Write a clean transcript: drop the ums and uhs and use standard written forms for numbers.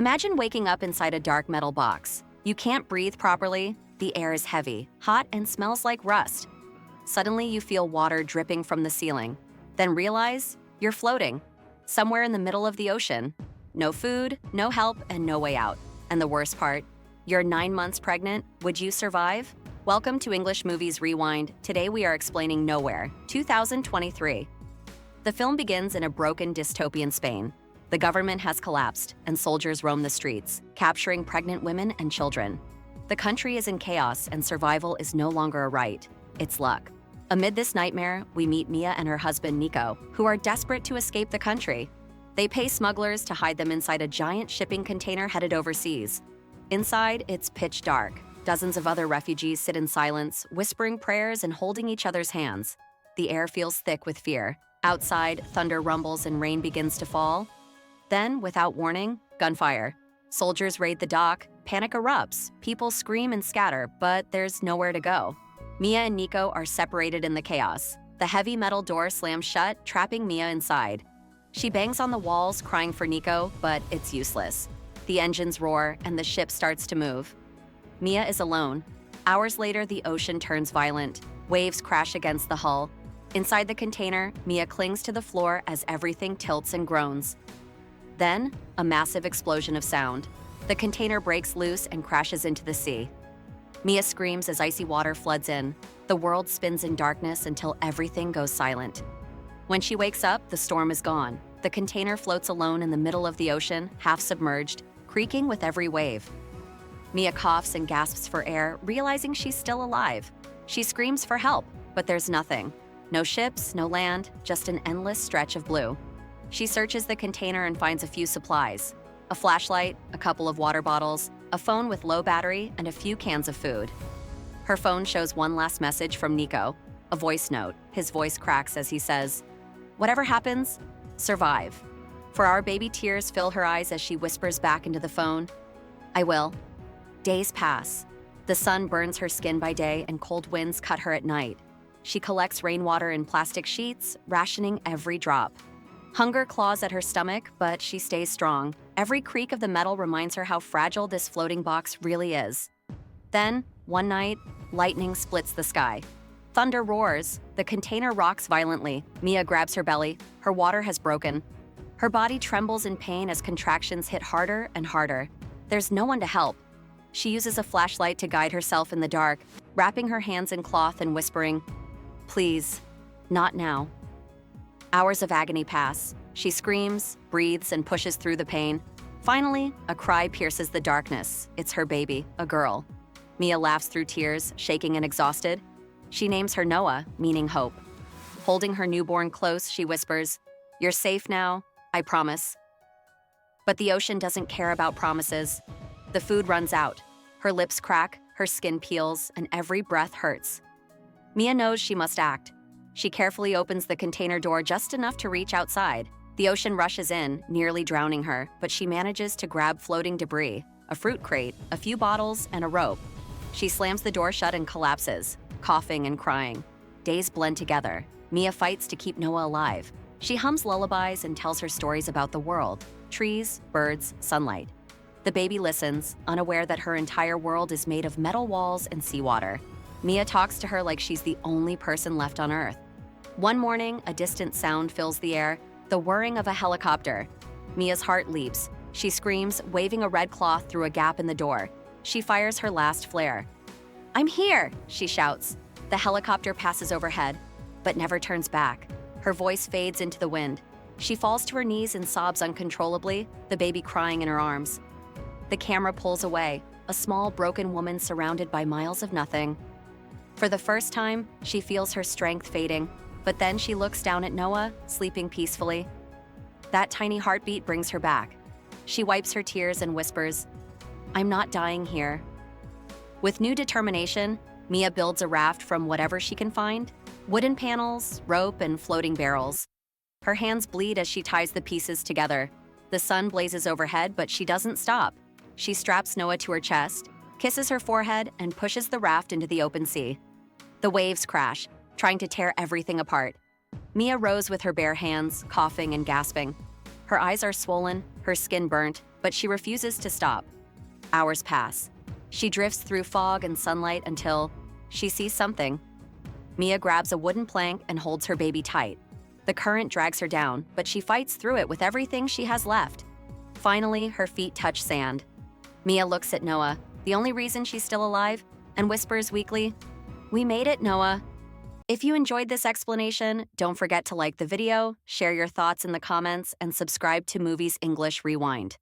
Imagine waking up inside a dark metal box. You can't breathe properly, the air is heavy, hot, and smells like rust. Suddenly, you feel water dripping from the ceiling. Then realize you're floating, somewhere in the middle of the ocean. No food, no help, and no way out. And the worst part, you're 9 months pregnant. Would you survive? Welcome to English Movies Rewind. Today we are explaining Nowhere, 2023. The film begins in a broken dystopian Spain. The government has collapsed, and soldiers roam the streets, capturing pregnant women and children. The country is in chaos, and survival is no longer a right. It's luck. Amid this nightmare, we meet Mia and her husband Nico, who are desperate to escape the country. They pay smugglers to hide them inside a giant shipping container headed overseas. Inside, it's pitch dark. Dozens of other refugees sit in silence, whispering prayers and holding each other's hands. The air feels thick with fear. Outside, thunder rumbles and rain begins to fall. Then, without warning, gunfire. Soldiers raid the dock, panic erupts, people scream and scatter, but there's nowhere to go. Mia and Nico are separated in the chaos. The heavy metal door slams shut, trapping Mia inside. She bangs on the walls, crying for Nico, but it's useless. The engines roar, and the ship starts to move. Mia is alone. Hours later, the ocean turns violent. Waves crash against the hull. Inside the container, Mia clings to the floor as everything tilts and groans. Then, a massive explosion of sound. The container breaks loose and crashes into the sea. Mia screams as icy water floods in. The world spins in darkness until everything goes silent. When she wakes up, the storm is gone. The container floats alone in the middle of the ocean, half submerged, creaking with every wave. Mia coughs and gasps for air, realizing she's still alive. She screams for help, but there's nothing. No ships, no land, just an endless stretch of blue. She searches the container and finds a few supplies: a flashlight, a couple of water bottles, a phone with low battery, and a few cans of food. Her phone shows one last message from Nico, a voice note. His voice cracks as he says, "Whatever happens, survive." For our baby, tears fill her eyes as she whispers back into the phone, "I will." Days pass. The sun burns her skin by day and cold winds cut her at night. She collects rainwater in plastic sheets, rationing every drop. Hunger claws at her stomach, but she stays strong. Every creak of the metal reminds her how fragile this floating box really is. Then, one night, lightning splits the sky. Thunder roars. The container rocks violently. Mia grabs her belly. Her water has broken. Her body trembles in pain as contractions hit harder and harder. There's no one to help. She uses a flashlight to guide herself in the dark, wrapping her hands in cloth and whispering, "Please, not now." Hours of agony pass. She screams, breathes, and pushes through the pain. Finally, a cry pierces the darkness. It's her baby, a girl. Mia laughs through tears, shaking and exhausted. She names her Noah, meaning hope. Holding her newborn close, she whispers, "You're safe now, I promise." But the ocean doesn't care about promises. The food runs out. Her lips crack, her skin peels, and every breath hurts. Mia knows she must act. She carefully opens the container door just enough to reach outside. The ocean rushes in, nearly drowning her, but she manages to grab floating debris, a fruit crate, a few bottles, and a rope. She slams the door shut and collapses, coughing and crying. Days blend together. Mia fights to keep Noah alive. She hums lullabies and tells her stories about the world: trees, birds, sunlight. The baby listens, unaware that her entire world is made of metal walls and seawater. Mia talks to her like she's the only person left on Earth. One morning, a distant sound fills the air, the whirring of a helicopter. Mia's heart leaps. She screams, waving a red cloth through a gap in the door. She fires her last flare. "I'm here!" she shouts. The helicopter passes overhead, but never turns back. Her voice fades into the wind. She falls to her knees and sobs uncontrollably, the baby crying in her arms. The camera pulls away, a small, broken woman surrounded by miles of nothing. For the first time, she feels her strength fading, but then she looks down at Noah, sleeping peacefully. That tiny heartbeat brings her back. She wipes her tears and whispers, "I'm not dying here." With new determination, Mia builds a raft from whatever she can find: wooden panels, rope, and floating barrels. Her hands bleed as she ties the pieces together. The sun blazes overhead, but she doesn't stop. She straps Noah to her chest, kisses her forehead, and pushes the raft into the open sea. The waves crash, trying to tear everything apart. Mia rows with her bare hands, coughing and gasping. Her eyes are swollen, her skin burnt, but she refuses to stop. Hours pass. She drifts through fog and sunlight until she sees something. Mia grabs a wooden plank and holds her baby tight. The current drags her down, but she fights through it with everything she has left. Finally, her feet touch sand. Mia looks at Noah, the only reason she's still alive, and whispers weakly, "We made it, Noah." If you enjoyed this explanation, don't forget to like the video, share your thoughts in the comments, and subscribe to Movies English Rewind.